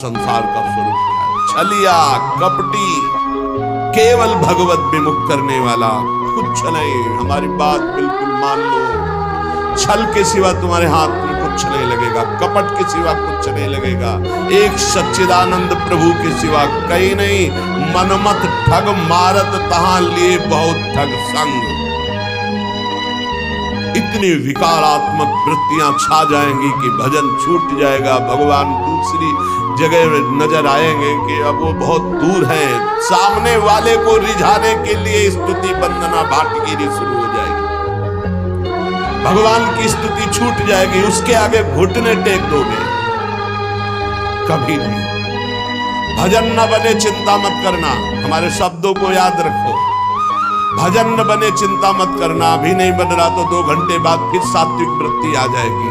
संसार का स्वरूप क्या है? छलिया, कपटी, केवल भगवत विमुख करने वाला, कुछ नहीं। हमारी बात बिल्कुल मान लो। छल के सिवा तुम्हारे हाथ में कुछ नहीं लगेगा, कपट के सिवा कुछ नहीं लगेगा, एक सच्चिदानंद प्रभु के सिवा कहीं नहीं। मनमत ठग मारत तहां लिए बहुत ठग संग। इतनी विकारात्मक वृत्तियां छा जाएंगी कि भजन छूट जाएगा। भगवान दूसरी जगह नजर आएंगे कि अब वो बहुत दूर हैं। सामने वाले को रिझाने के लिए स्तुति वंदना भाटगिरी शुरू हो जाएगी। भगवान की स्तुति छूट जाएगी, उसके आगे घुटने टेक दोगे, कभी नहीं। भजन न बने चिंता मत करना, हमारे शब्दों को याद रखो। भजन न बने चिंता मत करना, अभी नहीं बन रहा तो 2 घंटे बाद फिर सात्विक वृत्ति आ जाएगी।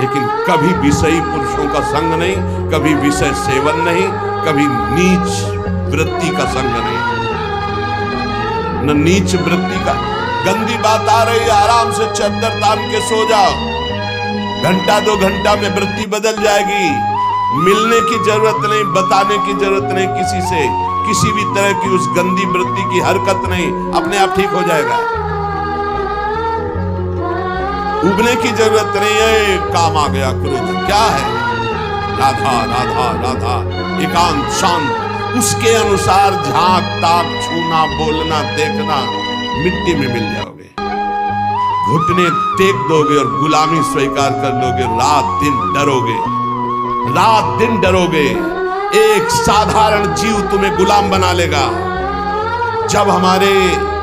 लेकिन कभी विषयी पुरुषों का संग नहीं, कभी विषय सेवन नहीं, कभी नीच वृत्ति का संग नहीं। न नीच वृत्ति का। गंदी बात आ रही है, आराम से चद्दर तान के सो जाओ, घंटा 2 घंटा में वृत्ति बदल जाएगी। मिलने की जरूरत नहीं, बताने की जरूरत नहीं किसी से, किसी भी तरह की उस गंदी वृत्ति की हरकत नहीं, अपने आप ठीक हो जाएगा। उगने की जरूरत नहीं है। काम आ गया क्रोध, क्या है? राधा राधा राधा, एकांत शांत, उसके अनुसार झांक ताक छूना बोलना देखना, मिट्टी में मिल जाओगे। घुटने टेक दोगे और गुलामी स्वीकार कर लोगे। रात दिन डरोगे, रात दिन डरोगे। एक साधारण जीव तुम्हें गुलाम बना लेगा। जब हमारे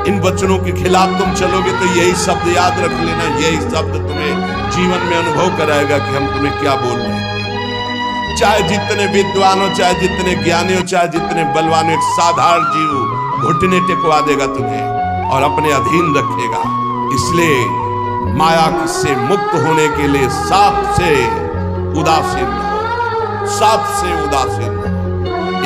इन वचनों के खिलाफ तुम चलोगे तो यही शब्द याद रख लेना, यही शब्द तुम्हें जीवन में अनुभव कराएगा कि हम तुम्हें क्या बोल रहे हैं। चाहे जितने विद्वान हो, चाहे जितने ज्ञानी हो, चाहे जितने बलवान हो, एक साधारण जीव घुटने टेकवा देगा तुम्हें और अपने अधीन रखेगा। इसलिए माया से मुक्त होने के लिए साप से उदासीन रहो, साप से उदासीन रहो।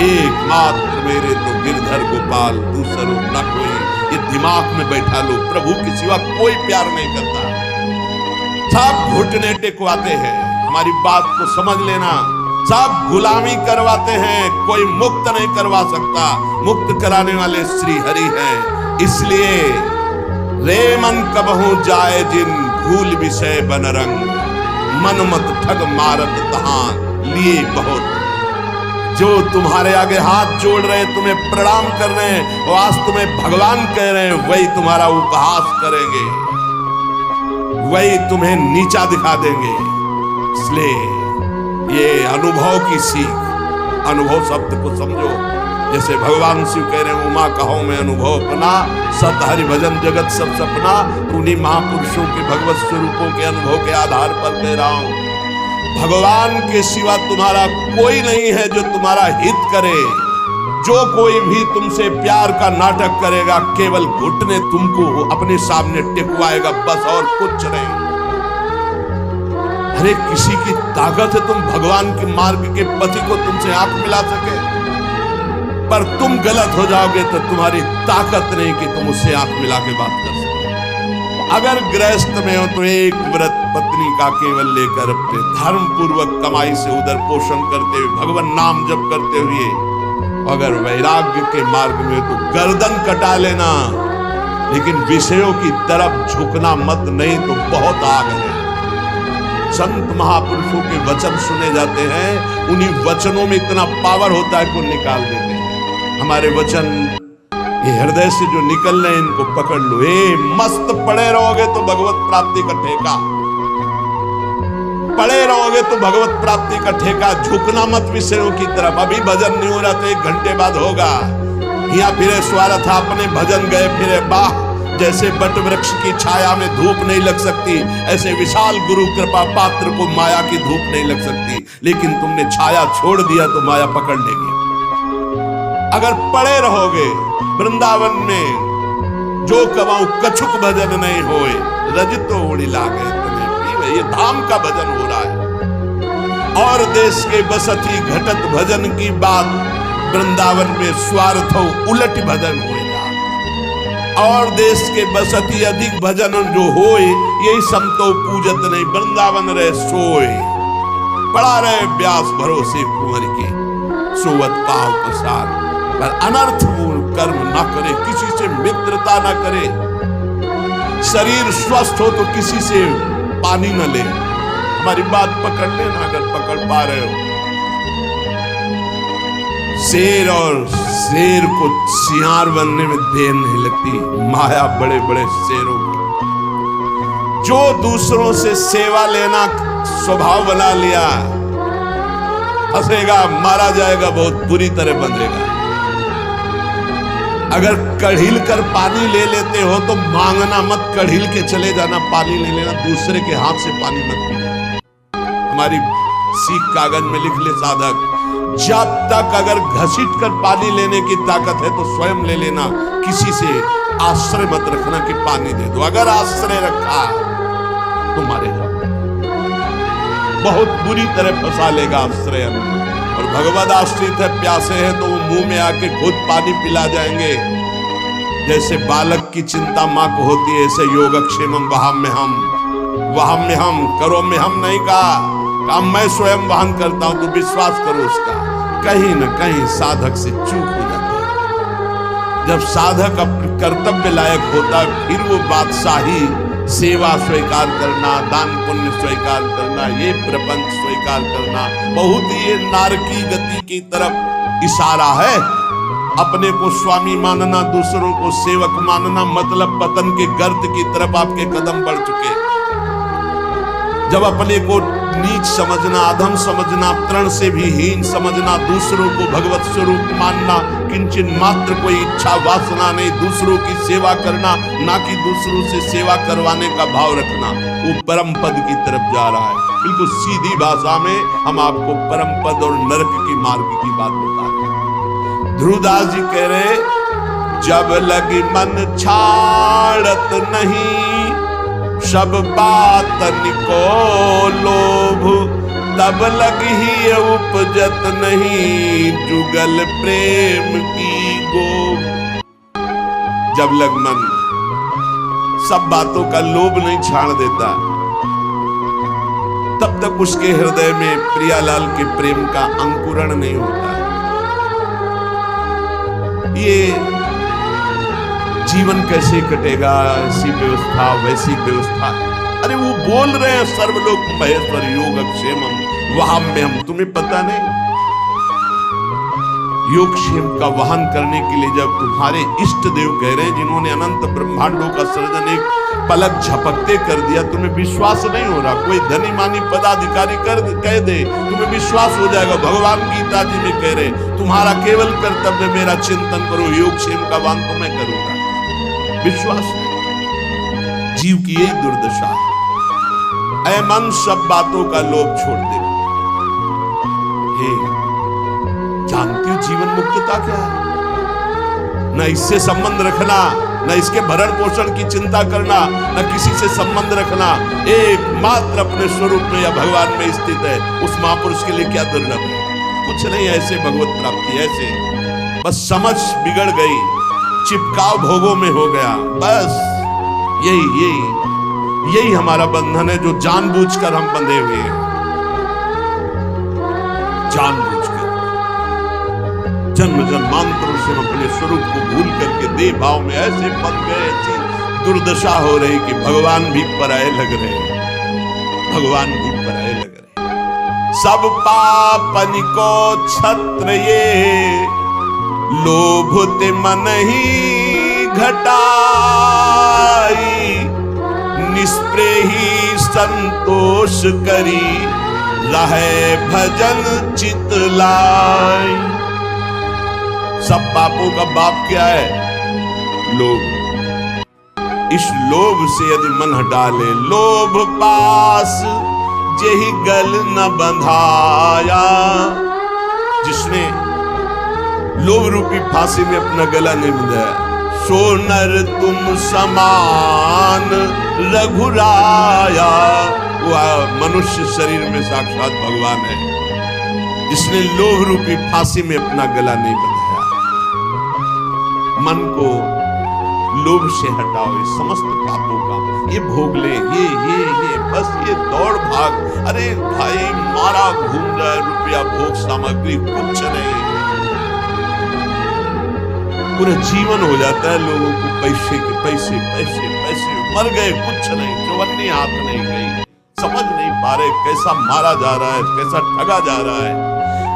एकमात्र मेरे तो गिरधर गोपाल, दूसरो न कोई। ये दिमाग में बैठा लो, प्रभु के सिवा कोई प्यार नहीं करता। सब घुटने टेकवाते हैं, हमारी बात को समझ लेना। सब गुलामी करवाते हैं, कोई मुक्त नहीं करवा सकता। मुक्त कराने वाले श्री हरि हैं। इसलिए रे मन कबहू जाए जिन, भूल विषय बन रंग। मनमत ठग मारत तहां लिए बहुत। जो तुम्हारे आगे हाथ जोड़ रहे हैं, तुम्हें प्रणाम कर रहे हैं, वो आज तुम्हें भगवान कह रहे हैं, वही तुम्हारा उपहास करेंगे, वही तुम्हें नीचा दिखा देंगे। इसलिए ये अनुभव की सीख, अनुभव शब्द को समझो। जैसे भगवान शिव कह रहे हैं, उमा कहो मैं अनुभव अपना, सत हरि भजन जगत सब सपना। उन्हीं महापुरुषों के भगवत स्वरूपों के अनुभव के आधार पर कह रहा हूं। भगवान के सिवा तुम्हारा कोई नहीं है जो तुम्हारा हित करे। जो कोई भी तुमसे प्यार का नाटक करेगा, केवल घुटने तुमको अपने सामने टिकवाएगा, बस, और कुछ नहीं। अरे किसी की ताकत है तुम भगवान के मार्ग के पति को तुमसे आंख मिला सके, पर तुम गलत हो जाओगे तो तुम्हारी ताकत नहीं कि तुम उससे आंख मिला के बात कर सको। अगर गृहस्थ में हो तो एक व्रत पत्नी का केवल लेकर अपने धर्म पूर्वक कमाई से उधर पोषण करते हुए, भगवान नाम जप करते हुए। अगर वैराग्य के मार्ग में तो गर्दन कटा लेना, लेकिन विषयों की तरफ झुकना मत, नहीं तो बहुत आग है। संत महापुरुषों के वचन सुने जाते हैं, उन्हीं वचनों में इतना पावर होता है कि निकाल देते हैं। हमारे वचन ये हृदय से जो निकल रहे हैं, इनको पकड़ लो। मस्त पड़े रहोगे तो भगवत प्राप्ति का ठेका, पड़े रहोगे तो भगवत प्राप्ति का ठेका। झुकना मत विषयों की तरफ। अभी भजन नहीं हो रहा तो 1 घंटे बाद होगा। यहाँ फिरे स्वार्थ अपने भजन गए फिरे बाह। जैसे बट वृक्ष की छाया में धूप नहीं लग सकती, ऐसे विशाल गुरु कृपा पात्र को माया की धूप नहीं लग सकती। लेकिन तुमने छाया छोड़ दिया तो माया पकड़ लेगी। अगर पड़े रहोगे वृंदावन में, जो कमाऊं कछुक भजन नहीं होए, रजतो उड़ी लागे तुम्हें पीवे। ये धाम का भजन हो रहा है। और देश के बसती घटत भजन की बात, वृंदावन में स्वार्थ उलट भजन होएगा। और देश के बसती अधिक भजन जो होए, यही समतो पूजत नहीं, वृंदावन रहे सोए। पड़ा रहे व्यास भरोसे कुंवर के, सोवत पाव पसार, पर अनर्थ कर्म ना करे, किसी से मित्रता ना करे, शरीर स्वस्थ हो तो किसी से पानी न ले। हमारी बात पकड़ लेना अगर पकड़ पा रहे हो। शेर और शेर को सियार बनने में देर नहीं लगती, माया बड़े बड़े शेरों को। जो दूसरों से सेवा लेना स्वभाव बना लिया, फंसेगा, मारा जाएगा, बहुत बुरी तरह बंधेगा। अगर कढ़ील कर पानी ले लेते हो तो मांगना मत, कढ़ील के चले जाना, पानी ले लेना, दूसरे के हाथ से पानी मत पीना। हमारी सीख कागज में लिख ले साधक, जब तक अगर घसीट कर पानी लेने की ताकत है तो स्वयं ले लेना, किसी से आश्रय मत रखना कि पानी दे दो। अगर आश्रय रखा तो मारेगा, बहुत बुरी तरह फंसा लेगा आश्रय। और भगवद आश्रित है, प्यासे हैं तो वो मुंह में आके खुद पानी पिला जाएंगे। जैसे बालक की चिंता माँ को होती है, ऐसे योगक्षेमम वहां में हम करो में हम नहीं कहा, काम मैं स्वयं वहन करता हूं, तो विश्वास करो उसका। कहीं न कहीं साधक से चूक हो जाती है। जब साधक अपने कर्तव्य लायक होता, फिर वो बादशाही, सेवा स्वीकार करना, दान पुण्य स्वीकार करना, ये प्रपंच स्वीकार करना, बहुत ये नारकी गति की तरफ इशारा है। अपने को स्वामी मानना, दूसरों को सेवक मानना, मतलब पतन के गर्त की तरफ आपके कदम बढ़ चुके। जब अपने को नीच समझना, अधम समझना, तृण से भी हीन समझना, दूसरों को भगवत स्वरूप मानना, किंचन मात्र कोई इच्छा वासना नहीं, दूसरों की सेवा करना, ना कि दूसरों से सेवा करवाने का भाव रखना, वो परम पद की तरफ जा रहा है। बिल्कुल सीधी भाषा में हम आपको परम पद और नरक की मार्ग की बात बता रहे हैं। ध्रुवदास जी कह रहे, जब लगी मन छाड़त नहीं, सब बातन को लोभ, तब लगी उपजत नहीं, जुगल प्रेम की गोभ। जब लग मन सब बातों का लोभ नहीं छाड़ देता, तब तक उसके हृदय में प्रियालाल के प्रेम का अंकुरण नहीं होता। ये जीवन कैसे कटेगा, ऐसी व्यवस्था वैसी व्यवस्था। अरे वो बोल रहे हैं सर्वलोक महेश्वर योगक्षेमम वहां में हम, तुम्हें पता नहीं? योगक्षेम का वहन करने के लिए जब तुम्हारे इष्ट देव कह रहे हैं, जिन्होंने अनंत ब्रह्मांडों का सृजन एक पलक झपकते कर दिया, तुम्हें विश्वास नहीं हो रहा? कोई धनी मानी पदाधिकारी कह दे, तुम्हें विश्वास हो जाएगा। भगवान गीता जी में कह रहे, तुम्हारा केवल कर्तव्य मेरा चिंतन करो, योगक्षेम का वहन तो मैं करूंगा। विश्वास नहीं, जीव की यही दुर्दशा है। ऐ मन सब बातों का लोभ छोड़ दे। हे, जानती हो जीवन मुक्तता क्या है? न इससे संबंध रखना, न इसके भरण पोषण की चिंता करना, न किसी से संबंध रखना, एकमात्र अपने स्वरूप में या भगवान में स्थित है। उस महापुरुष के लिए क्या दुर्लभ है? कुछ नहीं, ऐसे भगवत प्राप्ति, ऐसे बस समझ बिगड़ गई, चिपकाव भोगों में हो गया। बस यही हमारा बंधन है, जो जानबूझकर हम बंधे हुए हैं। जानबूझकर जन्म जन्मांतरों से हम अपने स्वरूप को भूल करके देह भाव में ऐसे बंध गए, ऐसी दुर्दशा हो रही कि भगवान भी पराये लग रहे हैं, भगवान भी पराये लग रहे हैं। सब पापन को छत्र ये, लोभ ते मन ही घटाई, निष्प्रेही संतोष करी, रहे भजन चित लाई। सब पापों का बाप क्या है? लोभ। इस लोभ से यदि मन हटा ले, लोभ पास जेहि गल न बंधाया, जिसने लोभ रूपी फांसी में अपना गला नहीं बंधाया, सो नर तुम समान रघुराया। वह मनुष्य शरीर में साक्षात भगवान है, जिसने लोभ रूपी फांसी में अपना गला नहीं बंधाया। मन को लोभ से हटाओ ये समस्त पापों का, ये भोग ले, ये बस ये दौड़ भाग। अरे भाई मारा घूम रहा है, रुपया भोग सामग्री कुछ नहीं, पूरा जीवन हो जाता है लोगों को पैसे के पैसे पैसे पैसे, मर गए कुछ नहीं, चौवन्नी हाथ नहीं गई, समझ नहीं पा रहे कैसा मारा जा रहा है, कैसा ठगा जा रहा है।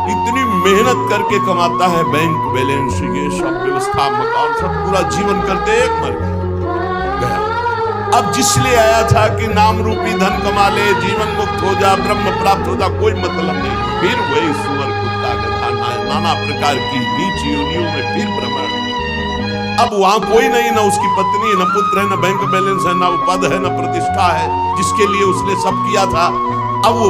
इतनी मेहनत करके कमाता है, बैंक बैलेंस ये सब व्यवस्था मकान सब पूरा जीवन करते एक मर गया। अब जिसलिए आया था कि नाम रूपी धन कमा ले, जीवन मुक्त हो जा, ब्रह्म प्राप्त हो जा, कोई मतलब नहीं, फिर वही सुअर कुत्ता गधा नाना प्रकार की नीच योनियों में फिर भ्रमण। अब वहां कोई नहीं, ना उसकी पत्नी, न पुत्र है, न बैंक बैलेंस है, न पद है, न प्रतिष्ठा है जिसके लिए उसने सब किया था। अब वो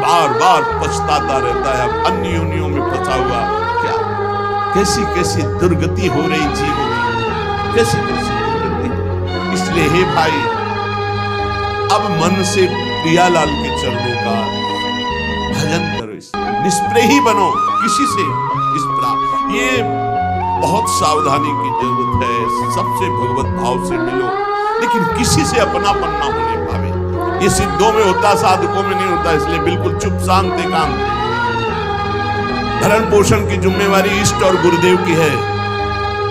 बार बार पछताता रहता है, अब अन्य योनियों में फंसा हुआ। क्या कैसी कैसी दुर्गति हो रही जीवन की, कैसी कैसी दुर्गति। इसलिए हे भाई, अब मन से प्रियालाल के चरणों का भजन करो, निष्प्रेही बनो किसी से निष्प्रा। ये बहुत सावधानी की जरूरत है, सबसे भगवत भाव से मिलो, लेकिन किसी से अपनापन ना होने पावे। ये सिद्धों में होता, साधकों में नहीं होता, इसलिए बिल्कुल चुप शांत एकांत। भरण पोषण की जिम्मेवारी इष्ट और गुरुदेव की है।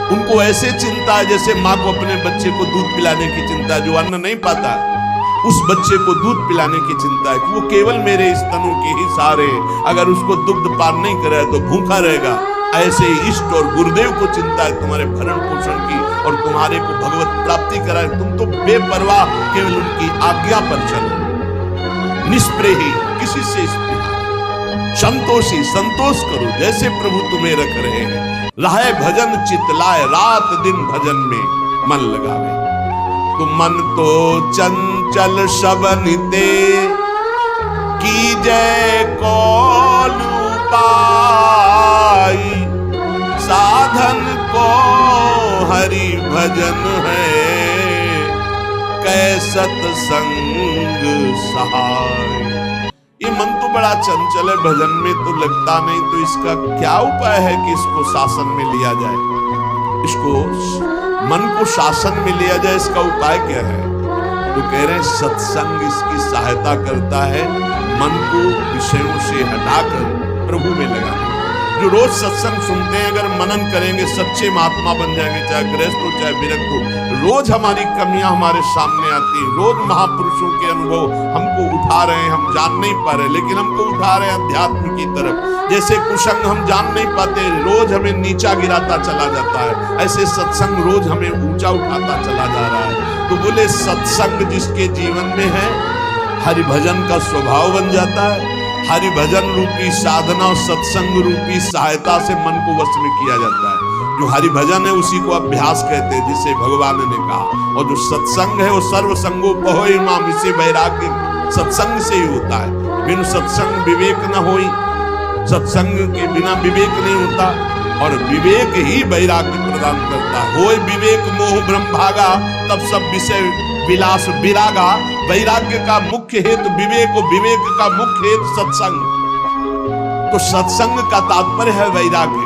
उनको ऐसे चिंता है जैसे माँ को अपने बच्चे को दूध पिलाने की चिंता, जो अन्न नहीं पाता उस बच्चे को दूध पिलाने की चिंता है कि वो केवल मेरे स्तनों के ही सहारे, अगर उसको दुग्ध पान नहीं करे तो भूखा रहेगा। ऐसे इष्ट और गुरुदेव को चिंता है तुम्हारे भरण पोषण की और तुम्हारे को भगवत प्राप्ति कराए। तुम तो बेपरवाह केवल उनकी आज्ञा पर चलो, निष्प्रेही, किसी से संतोषी, संतोष करो जैसे प्रभु तुम्हें रख रहे हैं। राहे भजन चितलाए, रात दिन भजन में मन लगावे। तुम मन तो चंचल शबनिते की जय कोलू पाई, साधन को हरि भजन है, कै सत्संग सहाय। ये मन तो बड़ा चंचल है, भजन में तो लगता नहीं, तो इसका क्या उपाय है कि इसको शासन में लिया जाए? इसको मन को शासन में लिया जाए, इसका उपाय क्या है? तो कह रहे हैं सत्संग इसकी सहायता करता है, मन को विषयों से हटाकर प्रभु में लगाना। जो रोज सत्संग सुनते हैं, अगर मनन करेंगे, सच्चे महात्मा बन जाएंगे, चाहे गृहस्थ हो चाहे विरक्त हो। रोज हमारी कमियां हमारे सामने आती हैं, रोज महापुरुषों के अनुभव हमको उठा रहे हैं, हम जान नहीं पा रहे, लेकिन हमको उठा रहे हैं अध्यात्म की तरफ। जैसे कुसंग हम जान नहीं पाते, रोज हमें नीचा गिराता चला जाता है, ऐसे सत्संग रोज हमें ऊंचा उठाता चला जा रहा है। तो बोले सत्संग जिसके जीवन में है, हरि भजन का स्वभाव बन जाता है। हरि भजन रूपी साधना और सत्संग रूपी सहायता से मन को वश में किया जाता है। जो हरि भजन है उसी को अभ्यास कहते हैं, जिसे भगवान ने कहा। और जो सत्संग है वो सर्व संगोपहो इमाम, इसे वैराग्य सत्संग से ही होता है। बिन सत्संग विवेक न होई, सत्संग के बिना विवेक नहीं होता, और विवेक ही वैराग्य प्रदान करता है। होय विवेक मोह ब्रह्म भागा, तब सब विषय विलास विरागा। वैराग्य का मुख्य हेतु विवेक, और विवेक का मुख्य हेतु सत्संग। तो सत्संग का तात्पर्य है वैराग्य,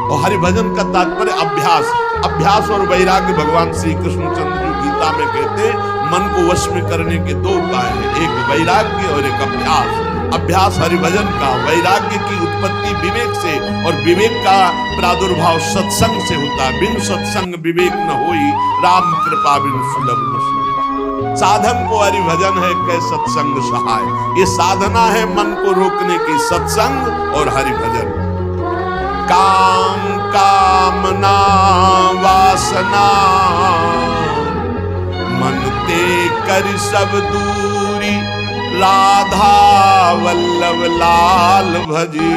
और हरिभजन का तात्पर्य अभ्यास। अभ्यास और वैराग्य भगवान श्री कृष्णचंद्र जी गीता में कहते हैं, मन को वश में करने के दो उपाय हैं, एक वैराग्य और एक अभ्यास। अभ्यास हरिभजन का, वैराग्य की उत्पत्ति विवेक से, और विवेक का प्रादुर्भाव सत्संग से होता है। बिन सत्संग विवेक न होई, राम कृपा बिन सुलभ न सोई। साधन को हरिभजन है, कै सत्संग सहाय। ये साधना है मन को रोकने की, सत्संग और हरिभजन। काम कामना वासना मन ते कर सब दूरी, राधा वल्लभ लाल भजी,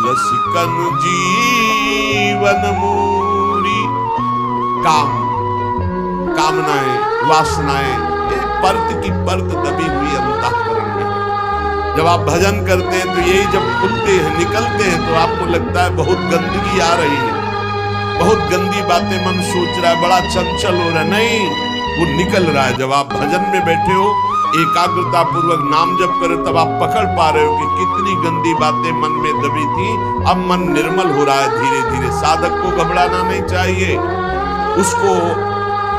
रसिकन जीवन मूरी। काम, कामनाएं, वासनाएं, परत की परत दबी हुई अंतःकरण में। जब आप भजन करते हैं तो यही जब खुलते हैं, निकलते हैं, तो आपको लगता है बहुत गंदगी आ रही है, बहुत गंदी बातें मन सोच रहा है, बड़ा चंचल हो रहा है। नहीं, वो निकल रहा है। जब आप भजन में बैठे हो, एकाग्रता पूर्वक नाम जप करें, तब आप पकड़ पा रहे हो कि कितनी गंदी बातें मन में दबी थी, अब मन निर्मल हो रहा है धीरे धीरे। साधक को घबराना नहीं चाहिए। उसको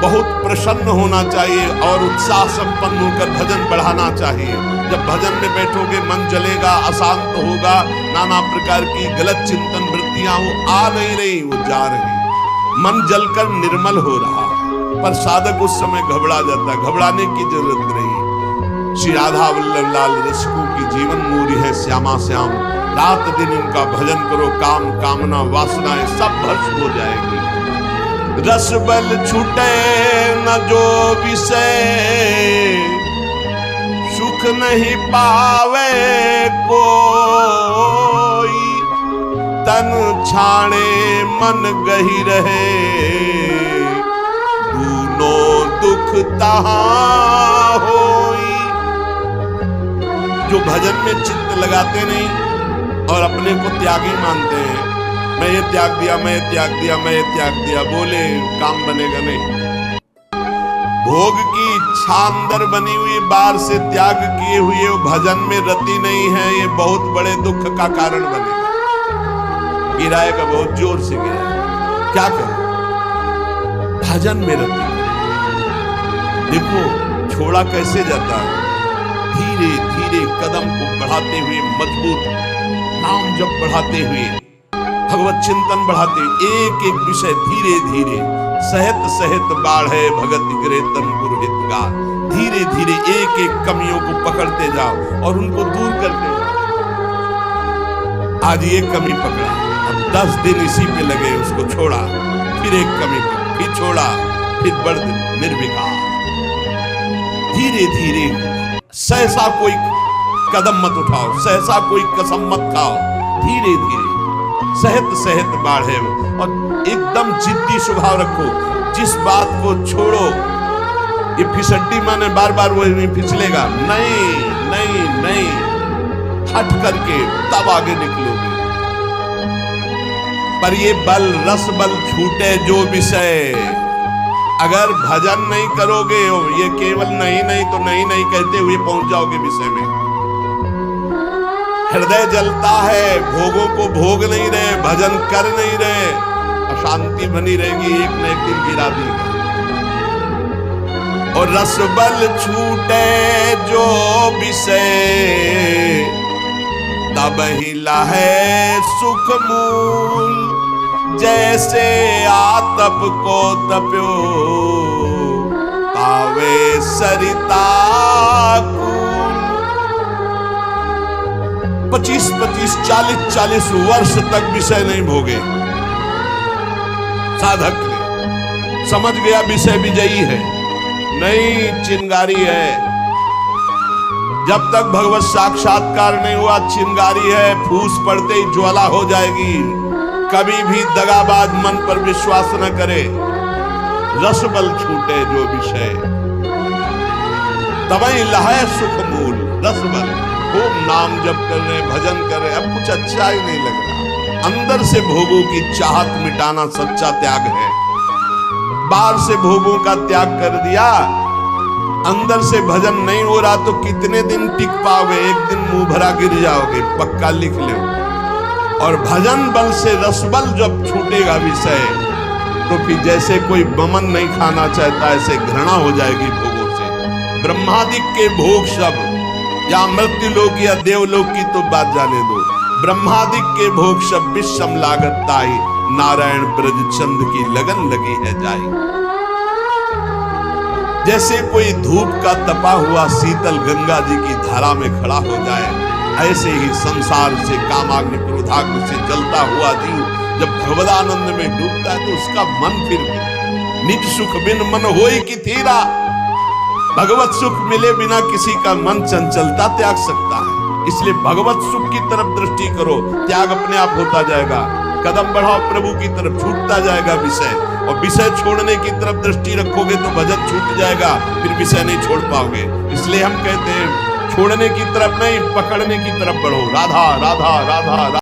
बहुत प्रसन्न होना चाहिए और उत्साह संपन्न होकर भजन बढ़ाना चाहिए। जब भजन में बैठोगे मन जलेगा, अशांत होगा, नाना प्रकार की गलत चिंतन वृत्तियां वो आ नहीं रही, वो जा रही, मन जलकर निर्मल हो रहा। पर साधक उस समय घबरा जाता, घबराने की जरूरत नहीं। श्री राधा वल्लभ लाल रसिकों की जीवन मूरी है श्यामा श्याम। रात दिन इनका भजन करो, काम कामना वासनाएं सब भस्म हो जाएगी। रस बल छूटे न जो विषय, सुख नहीं पावे कोई। तन छाणे मन गही रहे, दूनों दुख तहां होई। जो भजन में चित्त लगाते नहीं और अपने को त्यागी मानते हैं, मैं ये त्याग दिया, मैं ये त्याग दिया, मैं ये त्याग दिया, बोले काम बनेगा नहीं। भोग की इच्छा अंदर बनी हुई बार से त्याग किए हुए भजन में रति नहीं है, ये बहुत बड़े दुख का कारण बनेगा। गिराएगा, बहुत जोर से गिराएगा, क्या करो? भजन में रति। देखो छोड़ा कैसे जाता है, धीरे धीरे कदम को बढ़ाते हुए, मजबूत नाम जब बढ़ाते हुए, भगवत चिंतन बढ़ाते, एक एक विषय धीरे धीरे, सहत सहत बाढ़े भगत गिरे तन पुरोहितगार। धीरे धीरे एक एक कमियों को पकड़ते जाओ और उनको दूर करते जाओ। आज ये कमी पकड़ा, अब 10 दिन इसी पे लगे, उसको छोड़ा, फिर एक कमी पकड़ा, फिर छोड़ा, फिर बढ़ निर्विकार। धीरे धीरे सहसा कोई कदम मत उठाओ, सहसा कोई कसम मत खाओ, धीरे धीरे सहत सहत बाढ़े। और एकदम जिद्दी स्वभाव रखो, जिस बात को छोड़ो, ये फिसड्डी माने बार बार वो नहीं फिसलेगा, नहीं नहीं नहीं, हट करके तब आगे निकलोगे। पर ये बल रस बल छूटे जो विषय, अगर भजन नहीं करोगे, ये केवल नहीं नहीं तो नहीं नहीं कहते हुए पहुंच जाओगे विषय में। हृदय जलता है, भोगों को भोग नहीं रहे, भजन कर नहीं रहे, अशांति बनी रहेगी, एक न एक दिन गिरा देगा। और रस बल छूटे जो विषय, तब ही लहे सुख मूल। जैसे आतप को तप्यो, पावे सरिता कूल। 25-25, 40-40 वर्ष तक विषय नहीं भोगे साधक ने, समझ गया विषय विजयी है, नहीं चिंगारी है। जब तक भगवत साक्षात्कार नहीं हुआ चिंगारी है, फूस पड़ते ही ज्वाला हो जाएगी। कभी भी दगाबाज मन पर विश्वास न करे। रस बल छूटे जो विषय, तबई लहे सुख मूल। रस बल, खूब नाम जप कर रहे, भजन कर रहे, अब कुछ अच्छा ही नहीं लग रहा। अंदर से भोगों की चाहत मिटाना सच्चा त्याग है। बाहर से भोगों का त्याग कर दिया, अंदर से भजन नहीं हो रहा तो कितने दिन टिक पाओगे? एक दिन मुंह भरा गिर जाओगे, पक्का लिख लो। और भजन बल से रसबल जब छूटेगा विषय, तो फिर जैसे कोई बमन नहीं खाना चाहता, ऐसे घृणा हो जाएगी भोगों से। ब्रह्मादिक के भोग सब, या मृत्यु लोक या देवलोक की तो बात जाने दो, ब्रह्मादिक के भोग सब विषम लागत ताई। नारायण ब्रज चंद की लगन लगी है जाई। जैसे कोई धूप का तपा हुआ शीतल गंगा जी की धारा में खड़ा हो जाए, ऐसे ही संसार से कामाग्नि क्रोधाग्नि से जलता हुआ जीव जब भगवदानंद में डूबता है तो उसका मन फिर निज सुख बिन मन होई की थीरा। भगवत सुख मिले बिना किसी का मन चंचलता त्याग सकता है। इसलिए भगवत सुख की तरफ दृष्टि करो, त्याग अपने आप होता जाएगा। कदम बढ़ाओ प्रभु की तरफ, छूटता जाएगा विषय। और विषय छोड़ने की तरफ दृष्टि रखोगे तो भजन छूट जाएगा, फिर विषय नहीं छोड़ पाओगे। इसलिए हम कहते हैं छोड़ने की तरफ नहीं, पकड़ने की तरफ बढ़ो। राधा राधा राधा राधा।